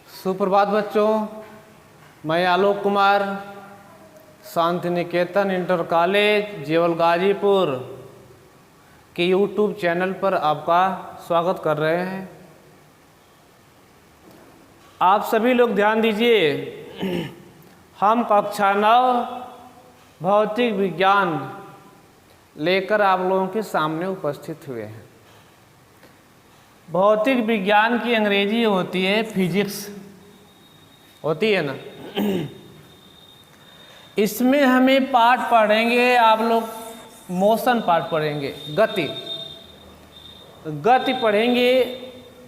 सुप्रभात बच्चों, मैं आलोक कुमार शांति निकेतन इंटर कॉलेज जेवल गाजीपुर के यूट्यूब चैनल पर आपका स्वागत कर रहे हैं। आप सभी लोग ध्यान दीजिए, हम कक्षा 9 भौतिक विज्ञान लेकर आप लोगों के सामने उपस्थित हुए हैं। भौतिक विज्ञान की अंग्रेजी होती है फिजिक्स, होती है ना। इसमें हमें पाठ पढ़ेंगे आप लोग, मोशन पाठ पढ़ेंगे, गति पढ़ेंगे।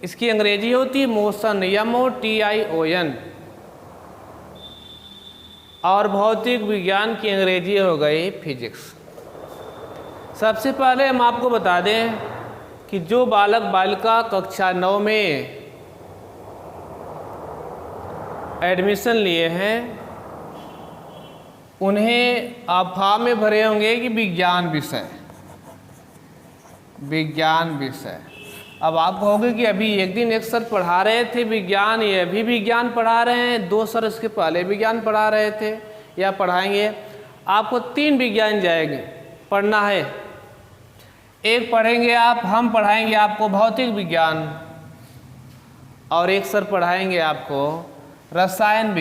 इसकी अंग्रेजी होती है मोशन, MOTION। और भौतिक विज्ञान की अंग्रेजी हो गई फिजिक्स। सबसे पहले हम आपको बता दें कि जो बालक बालिका कक्षा 9 में एडमिशन लिए हैं, उन्हें आप फॉर्म में भरे होंगे कि विज्ञान विषय। अब आप कहोगे कि अभी एक दिन एक सर पढ़ा रहे थे विज्ञान, ये अभी विज्ञान पढ़ा रहे हैं, 2 सर इसके पहले विज्ञान पढ़ा रहे थे या पढ़ाएंगे। आपको 3 विज्ञान जाएंगे पढ़ना है। एक पढ़ेंगे आप, हम पढ़ाएंगे आपको भौतिक विज्ञान, और एक सर पढ़ाएंगे आपको रसायन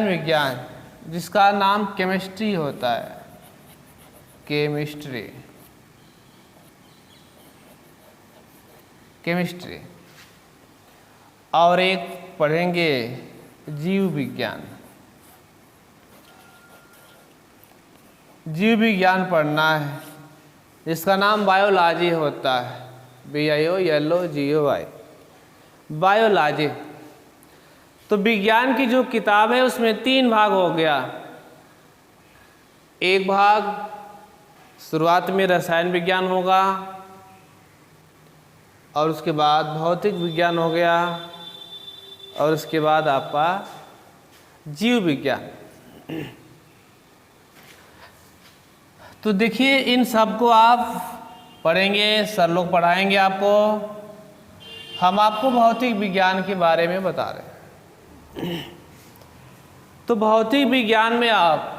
विज्ञान, जिसका नाम केमिस्ट्री होता है, केमिस्ट्री। और एक पढ़ेंगे जीव विज्ञान पढ़ना है, जिसका नाम बायोलॉजी होता है, BIOLOGY, बायोलॉजी। तो विज्ञान की जो किताब है उसमें 3 भाग हो गया। एक भाग शुरुआत में रसायन विज्ञान होगा, और उसके बाद भौतिक विज्ञान हो गया, और उसके बाद आपका जीव विज्ञान। तो देखिए, इन सब को आप पढ़ेंगे, सर लोग पढ़ाएंगे आपको। हम आपको भौतिक विज्ञान के बारे में बता रहे हैं। तो भौतिक विज्ञान में आप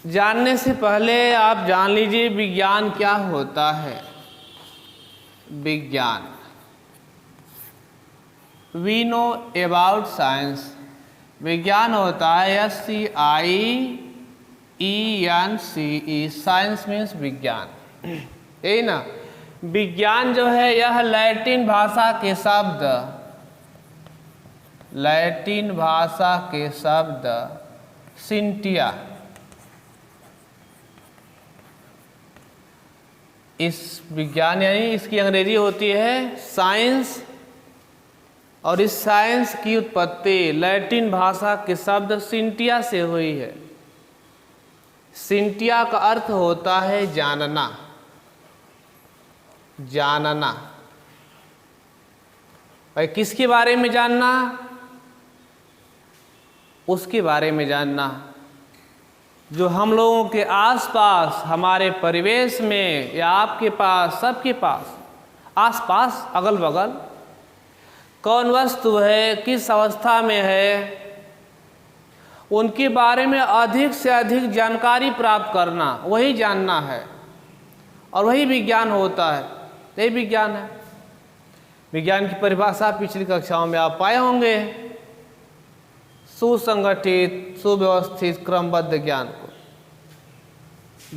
जानने से पहले आप जान लीजिए विज्ञान क्या होता है। विज्ञान, वी नो अबाउट साइंस। विज्ञान होता है SCIENCE, साइंस मीन्स विज्ञान, यही ना। विज्ञान जो है यह लैटिन भाषा के शब्द सिंटिया, इस विज्ञान यानी इसकी अंग्रेजी होती है साइंस, और इस साइंस की उत्पत्ति लैटिन भाषा के शब्द सिंटिया से हुई है। सिंटिया का अर्थ होता है जानना। भाई किसके बारे में जानना? उसके बारे में जानना जो हम लोगों के आसपास, हमारे परिवेश में, या आपके पास, सबके पास, आसपास, अगल बगल कौन वस्तु है, किस अवस्था में है, उनके बारे में अधिक से अधिक जानकारी प्राप्त करना, वही जानना है, और वही विज्ञान होता है। यही विज्ञान है। विज्ञान की परिभाषा पिछली कक्षाओं में आप पाए होंगे। सुसंगठित, सुव्यवस्थित, क्रमबद्ध ज्ञान को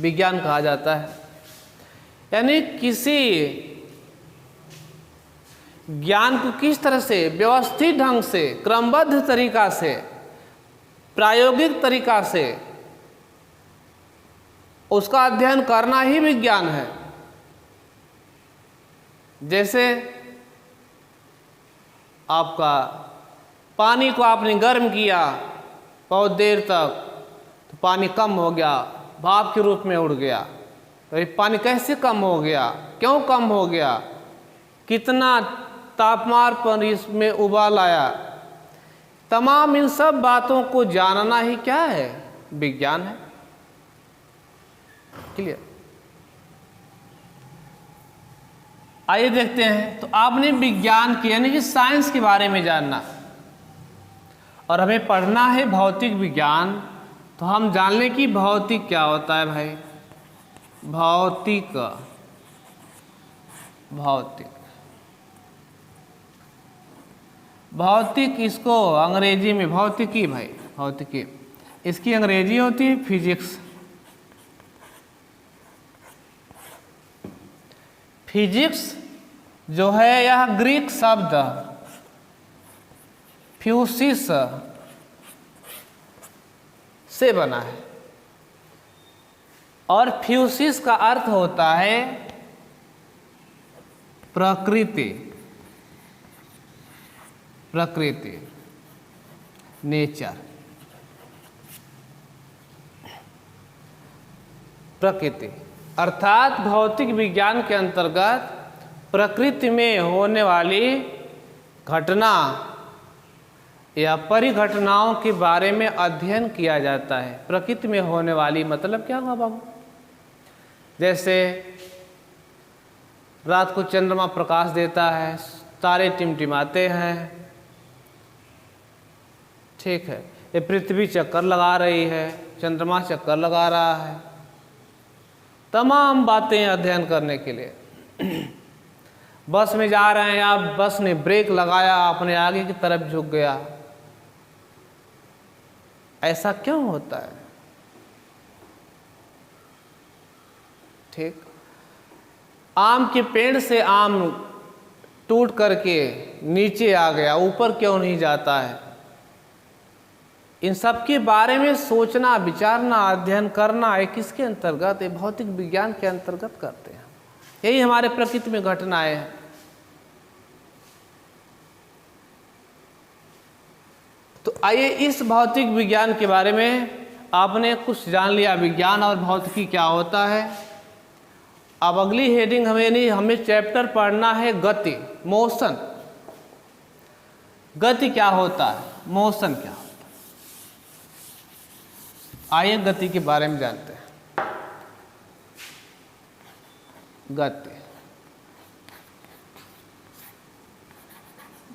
विज्ञान कहा जाता है। यानी किसी ज्ञान को किस तरह से व्यवस्थित ढंग से, क्रमबद्ध तरीका से, प्रायोगिक तरीका से उसका अध्ययन करना ही विज्ञान है। जैसे आपका पानी को आपने गर्म किया बहुत देर तक, तो पानी कम हो गया, भाप के रूप में उड़ गया। तो ये पानी कैसे कम हो गया, क्यों कम हो गया, कितना तापमान पर इसमें उबाल आया, तमाम इन सब बातों को जानना ही क्या है? विज्ञान है। क्लियर? आइए देखते हैं। तो आपने विज्ञान की यानी कि साइंस के बारे में जानना और हमें पढ़ना है भौतिक विज्ञान। तो हम जान लें कि भौतिक क्या होता है भाई। भौतिक भौतिक भौतिक इसको अंग्रेजी में भौतिकी भाई, भौतिकी इसकी अंग्रेजी होती है फिजिक्स। फिजिक्स जो है यह ग्रीक शब्द फ्यूसिस से बना है और फ्यूसिस का अर्थ होता है प्रकृति, प्रकृति, नेचर, प्रकृति। अर्थात भौतिक विज्ञान के अंतर्गत प्रकृति में होने वाली घटना या परिघटनाओं के बारे में अध्ययन किया जाता है। प्रकृति में होने वाली मतलब क्या हुआ बाबू? जैसे रात को चंद्रमा प्रकाश देता है, तारे टिमटिमाते हैं, ठीक है। ये पृथ्वी चक्कर लगा रही है, चंद्रमा चक्कर लगा रहा है। तमाम बातें अध्ययन करने के लिए। बस में जा रहे हैं आप, बस ने ब्रेक लगाया, अपने आगे की तरफ झुक गया। ऐसा क्यों होता है? ठीक। आम के पेड़ से आम टूट करके नीचे आ गया, ऊपर क्यों नहीं जाता है? इन सब के बारे में सोचना, विचारना, अध्ययन करना है किसके अंतर्गत? ये भौतिक विज्ञान के अंतर्गत करते हैं। यही हमारे प्रकृति में घटनाएं हैं। तो आइए इस भौतिक विज्ञान के बारे में आपने कुछ जान लिया, विज्ञान और भौतिकी क्या होता है। अब अगली हेडिंग हमें चैप्टर पढ़ना है गति, मोशन। गति क्या होता है, मोशन क्या होता है। आइए गति के बारे में जानते हैं। गति,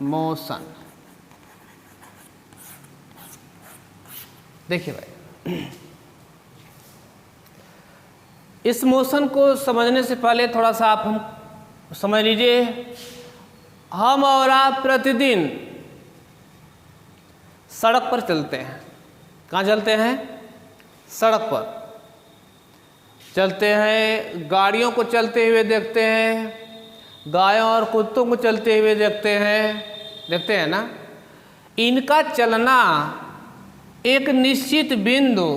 मोशन। देखिए भाई, इस मोशन को समझने से पहले थोड़ा सा आप हम समझ लीजिए। हम और आप प्रतिदिन सड़क पर चलते हैं। कहाँ चलते हैं? सड़क पर चलते हैं, गाड़ियों को चलते हुए देखते हैं, गायों और कुत्तों को चलते हुए देखते हैं ना। इनका चलना एक निश्चित बिंदु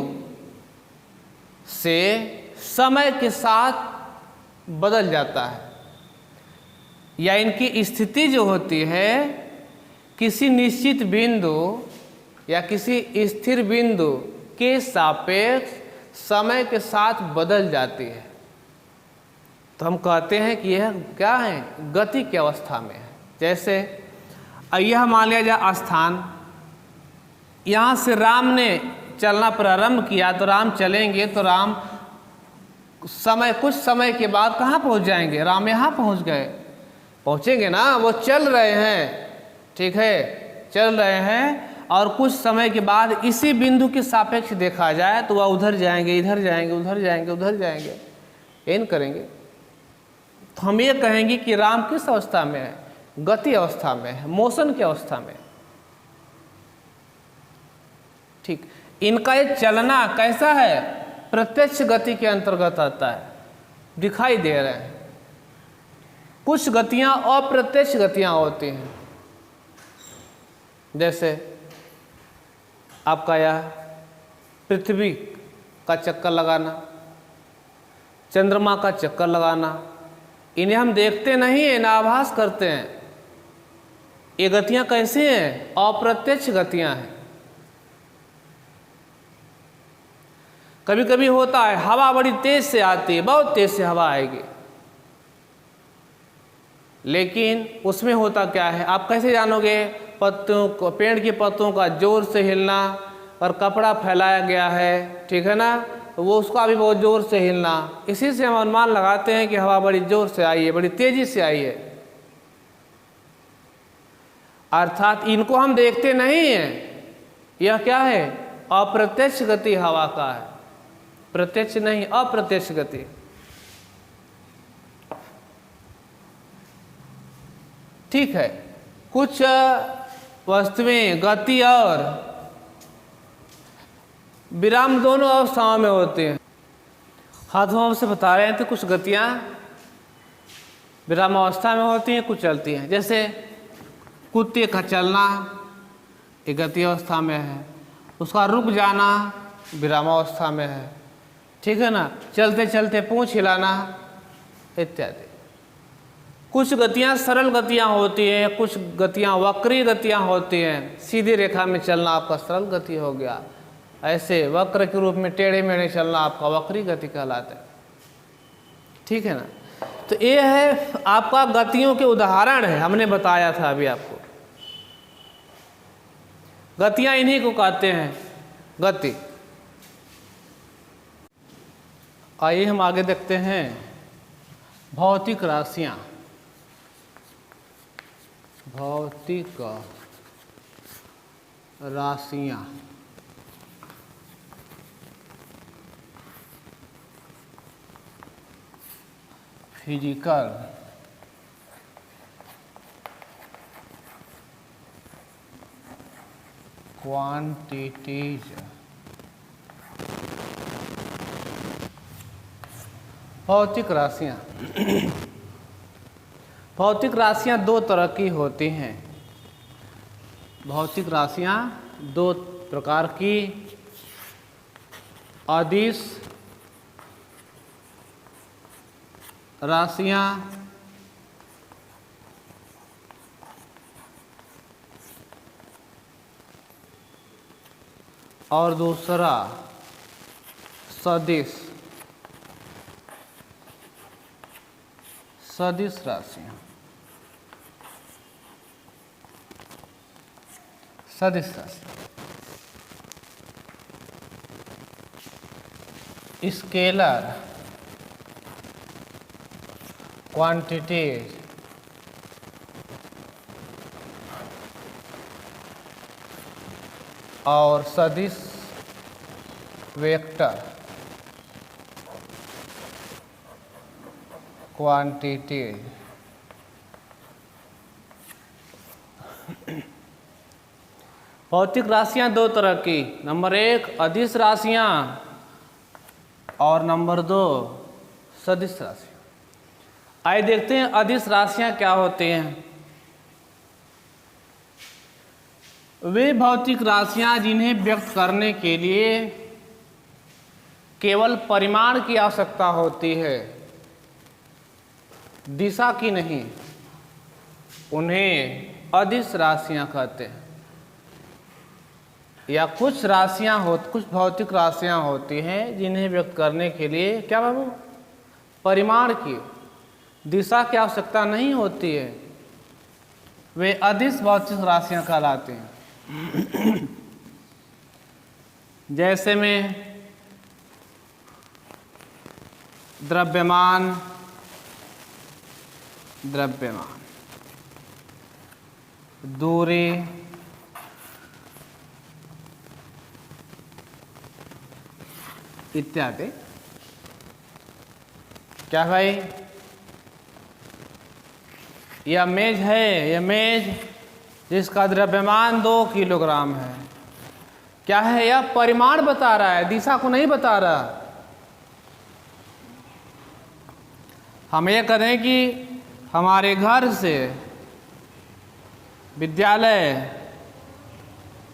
से समय के साथ बदल जाता है, या इनकी स्थिति जो होती है किसी निश्चित बिंदु या किसी स्थिर बिंदु के सापेक्ष समय के साथ बदल जाती है। तो हम कहते हैं कि यह क्या है? गति की अवस्था में है। जैसे यह मान लिया जाए स्थान, यहाँ से राम ने चलना प्रारंभ किया तो राम चलेंगे तो राम कुछ समय के बाद कहाँ पहुँच जाएंगे? राम यहाँ पहुँच गए, पहुँचेंगे ना। वो चल रहे हैं, ठीक है, चल रहे हैं, और कुछ समय के बाद इसी बिंदु के सापेक्ष देखा जाए तो वह उधर जाएंगे, इधर जाएंगे, उधर जाएंगे, उधर जाएंगे, इन करेंगे। तो हम ये कहेंगे कि राम किस अवस्था में है? गति अवस्था में है, मोशन की अवस्था में। ठीक। इनका ये चलना कैसा है? प्रत्यक्ष गति के अंतर्गत आता है, दिखाई दे रहे हैं। कुछ गतियां अप्रत्यक्ष गतियां होती हैं। जैसे आपका यह पृथ्वी का चक्कर लगाना, चंद्रमा का चक्कर लगाना, इन्हें हम देखते नहीं हैं, ना आभास करते हैं। ये गतियां कैसी हैं? अप्रत्यक्ष गतियां हैं। कभी कभी होता है हवा बड़ी तेज से आती है, बहुत तेज से हवा आएगी, लेकिन उसमें होता क्या है? आप कैसे जानोगे? पत्तों को, पेड़ के पत्तों का जोर से हिलना, और कपड़ा फैलाया गया है, ठीक है ना, तो वो उसका भी बहुत ज़ोर से हिलना, इसी से हम अनुमान लगाते हैं कि हवा बड़ी ज़ोर से आई है, बड़ी तेज़ी से आई है। अर्थात इनको हम देखते नहीं हैं, यह क्या है, अप्रत्यक्ष गति हवा का है, प्रत्यक्ष नहीं, अप्रत्यक्ष गति। ठीक है, कुछ वस्तुएं गति और विराम दोनों अवस्थाओं में होते हैं। हाथों आपसे बता रहे हैं तो कुछ गतियां विराम अवस्था में होती हैं, कुछ चलती हैं। जैसे कुत्ते का चलना एक गति अवस्था में है, उसका रुक जाना विराम अवस्था में है, ठीक है ना, चलते चलते पूंछ हिलाना इत्यादि। कुछ गतियां सरल गतियां होती हैं, कुछ गतियां वक्री गतियां होती हैं। सीधी रेखा में चलना आपका सरल गति हो गया, ऐसे वक्र के रूप में टेढ़े मेढ़े चलना आपका वक्री गति कहलाता है, ठीक है ना। तो ये है आपका गतियों के उदाहरण है, हमने बताया था अभी आपको। गतियां इन्हीं को कहते हैं गति। आइए हम आगे देखते हैं भौतिक राशियां। भौतिक राशियां फिजिकल क्वांटिटीज। भौतिक राशियां भौतिक राशियां दो तरह की होती हैं। भौतिक राशियां दो प्रकार की, अदिश राशियां और दूसरा सदिश राशियां। सदिश राशि स्केलर क्वांटिटीज और सदिश वेक्टर क्वांटिटीज। भौतिक राशियां दो तरह की, नंबर एक अदिश राशियां और नंबर दो सदिश राशियां। आइए देखते हैं अदिश राशियां क्या होती हैं। वे भौतिक राशियां जिन्हें व्यक्त करने के लिए केवल परिमाण की आवश्यकता होती है, दिशा की नहीं, उन्हें अदिश राशियां कहते हैं। या कुछ भौतिक राशियां होती हैं जिन्हें व्यक्त करने के लिए क्या बाबू, परिमाण की, दिशा की आवश्यकता नहीं होती है, वे अदिश भौतिक राशियां कहलाते हैं। जैसे में द्रव्यमान दूरी, इत्यादि। क्या भाई, यह मेज है, यह मेज जिसका द्रव्यमान 2 किलोग्राम है, क्या है, यह परिमाण बता रहा है, दिशा को नहीं बता रहा। हम ये करें कि हमारे घर से विद्यालय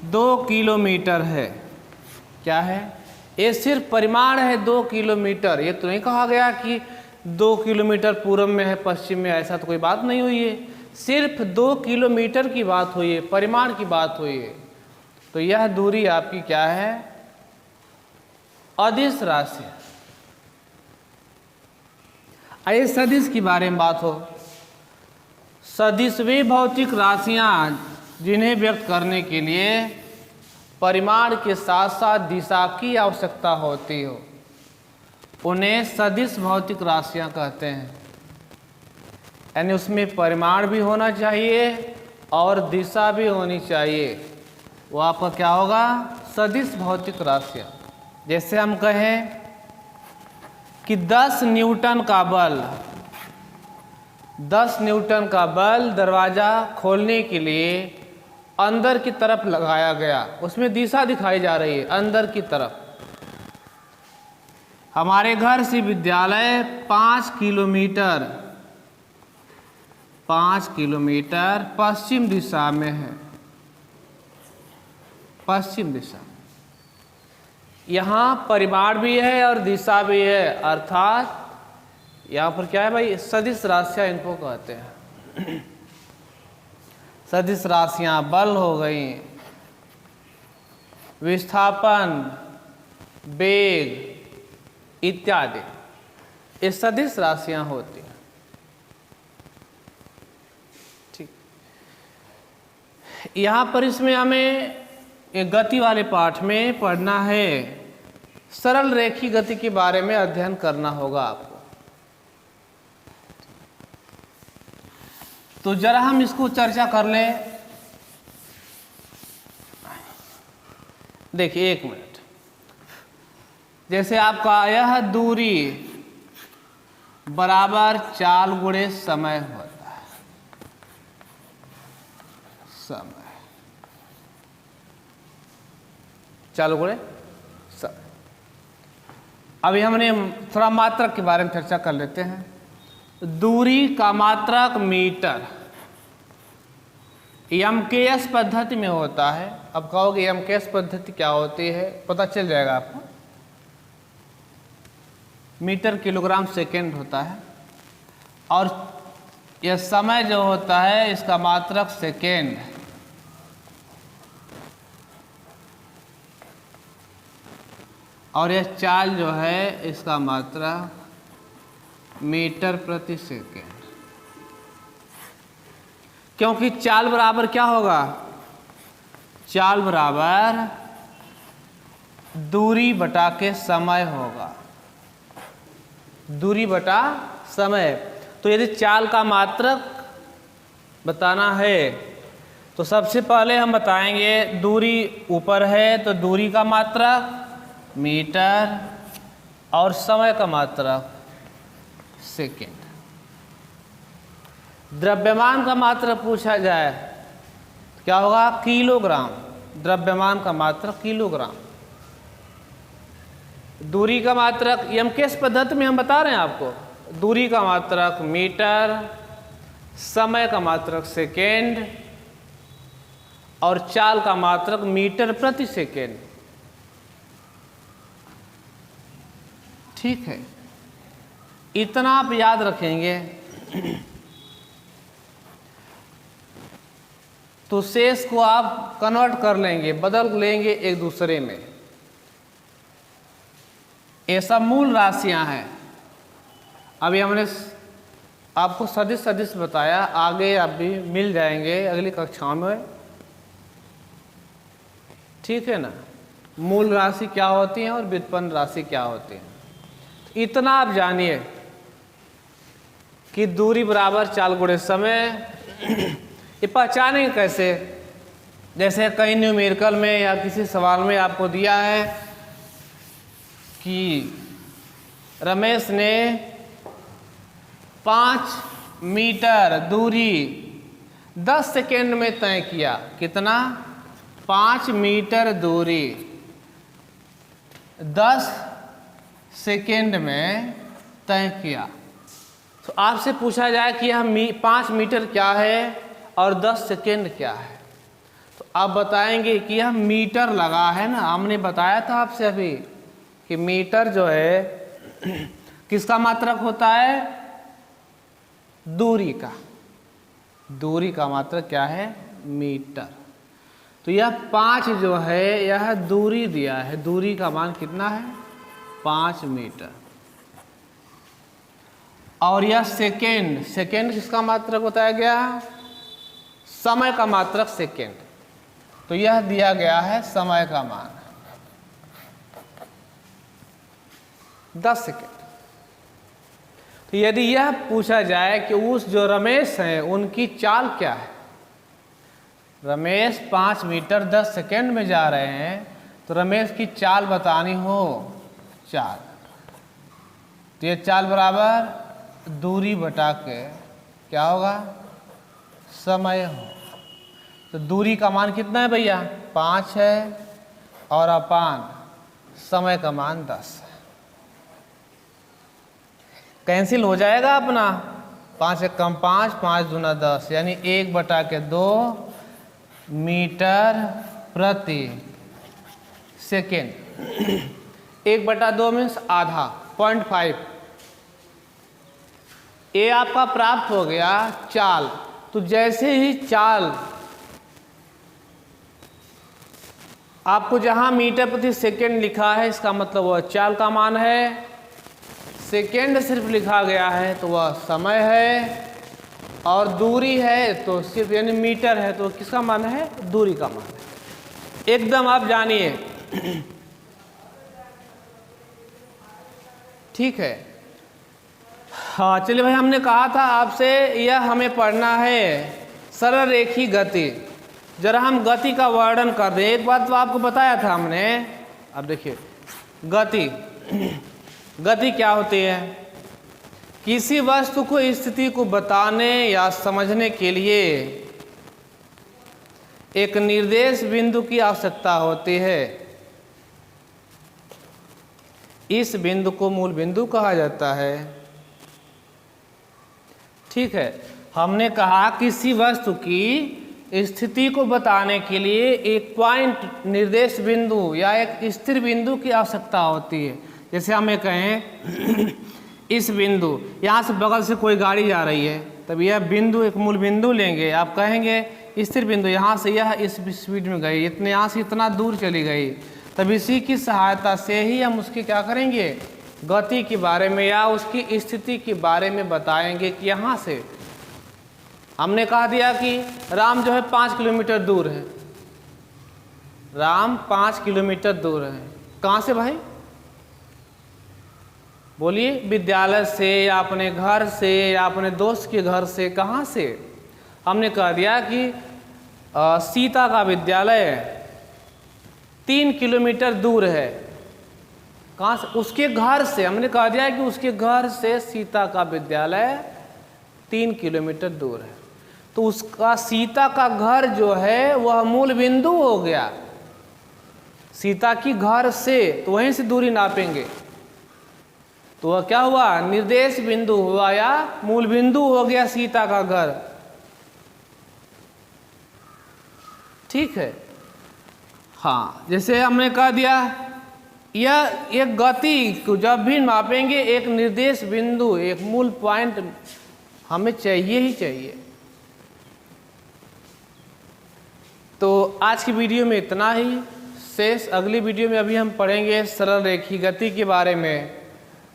2 किलोमीटर है, क्या है, ये सिर्फ परिमाण है 2 किलोमीटर। ये तो नहीं कहा गया कि 2 किलोमीटर पूर्व में है, पश्चिम में, ऐसा तो कोई बात नहीं हुई है। सिर्फ 2 किलोमीटर की बात हुई है, परिमाण की बात हुई है। तो यह दूरी आपकी क्या है, अदिश राशि। आइए सदिश के बारे में बात हो। सदिश वे भौतिक राशियां जिन्हें व्यक्त करने के लिए परिमाण के साथ साथ दिशा की आवश्यकता होती हो, उन्हें सदिश भौतिक राशियां कहते हैं। यानी उसमें परिमाण भी होना चाहिए और दिशा भी होनी चाहिए। वो आपका क्या होगा? सदिश भौतिक राशियां। जैसे हम कहें कि 10 न्यूटन का बल दरवाज़ा खोलने के लिए अंदर की तरफ लगाया गया, उसमें दिशा दिखाई जा रही है अंदर की तरफ। हमारे घर से विद्यालय 5 किलोमीटर पश्चिम दिशा में है, पश्चिम दिशा। यहाँ परिमाण भी है और दिशा भी है, अर्थात यहाँ पर क्या है भाई? सदिश राशियाँ इनको कहते हैं। सदिश राशियाँ बल हो गई, विस्थापन, वेग इत्यादि, ये सदिश राशियाँ होती हैं। ठीक, यहाँ पर इसमें हमें एक गति वाले पाठ में पढ़ना है, सरल रेखी गति के बारे में अध्ययन करना होगा आपको। तो जरा हम इसको चर्चा कर लें। देखिए 1 मिनट। जैसे आपका यह दूरी बराबर चाल गुणे समय होता है, समय, चाल गुणे समय। अभी हमने थोड़ा मात्रक के बारे में चर्चा कर लेते हैं। दूरी का मात्रक मीटर एमकेएस पद्धति में होता है। अब कहोगे एमकेएस पद्धति क्या होती है? पता चल जाएगा आपको। मीटर किलोग्राम सेकेंड होता है और यह समय जो होता है इसका मात्रक सेकेंड। और यह चाल जो है इसका मात्रक मीटर प्रति सेकेंड। क्योंकि चाल बराबर क्या होगा? चाल बराबर दूरी बटा के समय होगा, दूरी बटा समय। तो यदि चाल का मात्रक बताना है तो सबसे पहले हम बताएंगे दूरी ऊपर है तो दूरी का मात्रक मीटर और समय का मात्रक सेकेंड। द्रव्यमान का मात्रक पूछा जाए तो क्या होगा? किलोग्राम। द्रव्यमान का मात्रक किलोग्राम। दूरी का मात्रक एमकेएस पद्धति में हम बता रहे हैं आपको, दूरी का मात्रक मीटर, समय का मात्रक सेकेंड और चाल का मात्रक मीटर प्रति सेकेंड। ठीक है, इतना आप याद रखेंगे तो शेष को आप कन्वर्ट कर लेंगे, बदल लेंगे एक दूसरे में। ये सब मूल राशियां हैं। अभी हमने आपको सदिश सदिश बताया, आगे आप भी मिल जाएंगे अगली कक्षाओं में। ठीक है ना? मूल राशि क्या होती है और व्युत्पन्न राशि क्या होती है, इतना आप जानिए कि दूरी बराबर चाल गुणे समय। ये पहचानेंगे कैसे? जैसे कहीं न्यूमेरिकल में या किसी सवाल में आपको दिया है कि रमेश ने 5 मीटर दूरी 10 सेकेंड में तय किया। कितना? 5 मीटर दूरी 10 सेकेंड में तय किया। तो आपसे पूछा जाए कि यह 5 मीटर क्या है और 10 सेकेंड क्या है, तो आप बताएंगे कि यह मीटर लगा है ना। हमने बताया था आपसे अभी कि मीटर जो है किसका मात्रक होता है? दूरी का। दूरी का मात्रक क्या है? मीटर। तो यह 5 जो है यह दूरी दिया है, दूरी का मान कितना है? 5 मीटर। और यह सेकेंड, सेकेंड किसका मात्रक बताया गया? समय का मात्रक सेकेंड। तो यह दिया गया है समय का मान 10 सेकेंड। तो यदि यह पूछा जाए कि उस जो रमेश हैं उनकी चाल क्या है, रमेश 5 मीटर 10 सेकेंड में जा रहे हैं, तो रमेश की चाल बतानी हो चाल, तो ये चाल बराबर दूरी बटा के क्या होगा, समय हो। तो दूरी का मान कितना है भैया, 5 है, और अपान समय का मान 10 है। कैंसिल हो जाएगा अपना, 5 एक कम 5, 5 दूना 10, यानी 1/2 मीटर प्रति सेकेंड। 1/2 मीन्स आधा, 0.5। ये आपका प्राप्त हो गया चाल। तो जैसे ही चाल आपको जहां मीटर प्रति सेकेंड लिखा है, इसका मतलब वह चाल का मान है। सेकेंड सिर्फ लिखा गया है तो वह समय है, और दूरी है तो सिर्फ यानी मीटर है तो किसका मान है, दूरी का मान है। एकदम आप जानिए, ठीक है। हाँ चलिए भाई, हमने कहा था आपसे यह हमें पढ़ना है सरल रेखी गति। जरा हम गति का वर्णन कर दें। एक बात तो आपको बताया था हमने, अब देखिए गति, गति क्या होती है, किसी वस्तु को स्थिति को बताने या समझने के लिए एक निर्देश बिंदु की आवश्यकता होती है। इस बिंदु को मूल बिंदु कहा जाता है, ठीक है। हमने कहा किसी वस्तु की स्थिति को बताने के लिए एक पॉइंट निर्देश बिंदु या एक स्थिर बिंदु की आवश्यकता होती है। जैसे हम ये कहें इस बिंदु, यहाँ से बगल से कोई गाड़ी जा रही है, तब यह बिंदु एक मूल बिंदु लेंगे, आप कहेंगे स्थिर बिंदु, यहाँ से यह इस स्पीड में गई, इतने यहाँ से इतना दूर चली गई, तब इसी की सहायता से ही हम उसकी क्या करेंगे, गति के बारे में या उसकी स्थिति के बारे में बताएंगे कि यहाँ से हमने कहा दिया कि राम जो है 5 किलोमीटर दूर है, राम 5 किलोमीटर दूर है। कहाँ से भाई, बोलिए, विद्यालय से या अपने घर से या अपने दोस्त के घर से, कहाँ से। हमने कह दिया कि सीता का विद्यालय 3 किलोमीटर दूर है। कहाँ से, उसके घर से। हमने कह दिया कि उसके घर से सीता का विद्यालय 3 किलोमीटर दूर है। तो उसका सीता का घर जो है वह मूल बिंदु हो गया, सीता की घर से, तो वहीं से दूरी नापेंगे, तो वह क्या हुआ, निर्देश बिंदु हुआ या मूल बिंदु हो गया सीता का घर, ठीक है। हाँ, जैसे हमने कह दिया यह एक गति को जब भी मापेंगे एक निर्देश बिंदु, एक मूल पॉइंट हमें चाहिए ही चाहिए। तो आज की वीडियो में इतना ही, शेष अगली वीडियो में अभी हम पढ़ेंगे सरल रेखी गति के बारे में,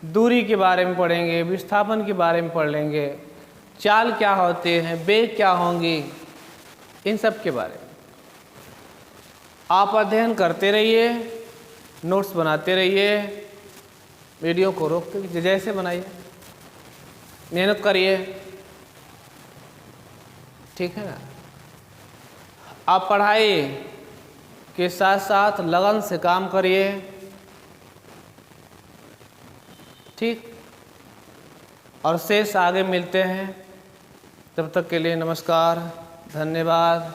दूरी के बारे में पढ़ेंगे, विस्थापन के बारे में पढ़ लेंगे, चाल क्या होते हैं, वेग क्या होंगी, इन सब के बारे में। आप अध्ययन करते रहिए, नोट्स बनाते रहिए, वीडियो को रोक के जैसे बनाइए, मेहनत करिए, ठीक है ना। आप पढ़ाई के साथ साथ लगन से काम करिए, ठीक। और शेष आगे मिलते हैं, तब तक के लिए नमस्कार, धन्यवाद।